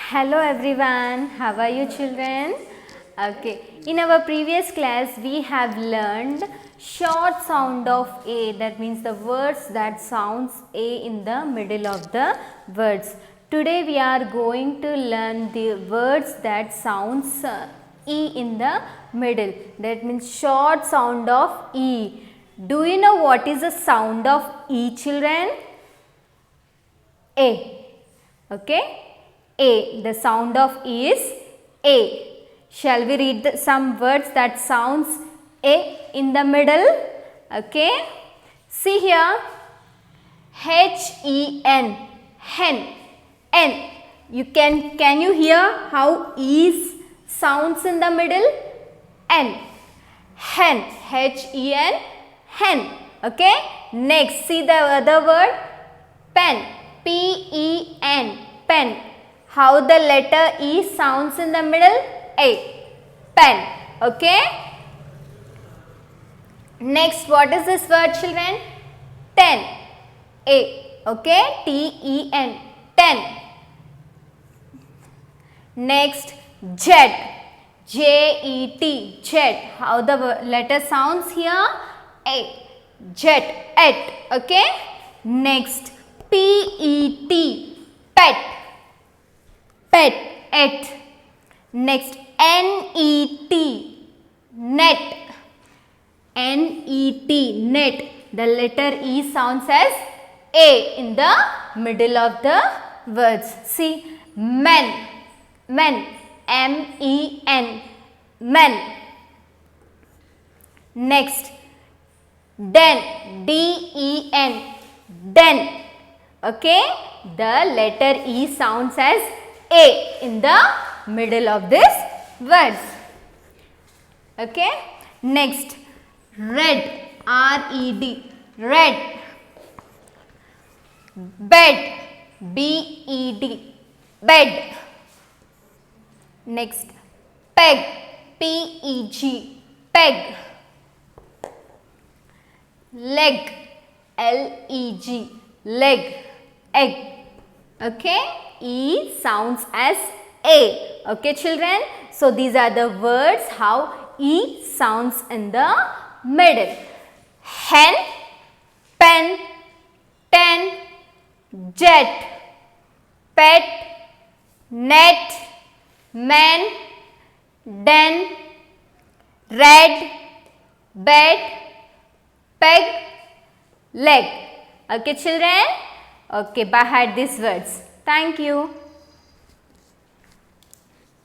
Hello everyone, how are you children? Okay, in our previous class we have learned short sound of A, that means the words that sounds A in the middle of the words. Today we are going to learn the words that sounds E in the middle, that means short sound of E. Do you know what is the sound of E, children? A. Okay. A. The sound of E is A. Shall we read some words that sounds A in the middle? Okay. See here. H-E-N. Hen. N. Can you hear how E sounds in the middle? N. Hen. H-E-N. Hen. Okay. Next, see the other word. Pen. P-E-N. Pen. How the letter E sounds in the middle? A. Pen. Okay. Next, what is this word, children? Ten. A. Okay. T-E-N. Ten. Next, jet. J-E-T. Jet. How the letter sounds here? A. Jet. Et. Okay. Next, P-E-T. Pet. Pet. Et. Next, N-E-T. Net. N-E-T. Net. The letter E sounds as A in the middle of the words. See, men. Men. M-E-N. Men. Next, den. D-E-N. Den. Okay. The letter E sounds as A in the middle of this words. Okay. Next, red. R-E-D. Red. Bed. B-E-D. Bed. Next, peg. P-E-G. Peg. Leg. L-E-G. Leg. Egg. Okay. E sounds as A. Okay, children. So, these are the words how E sounds in the middle. Hen, pen, ten, jet, pet, net, man, den, red, bed, peg, leg. Okay, children. Okay, by heart these words. Thank you.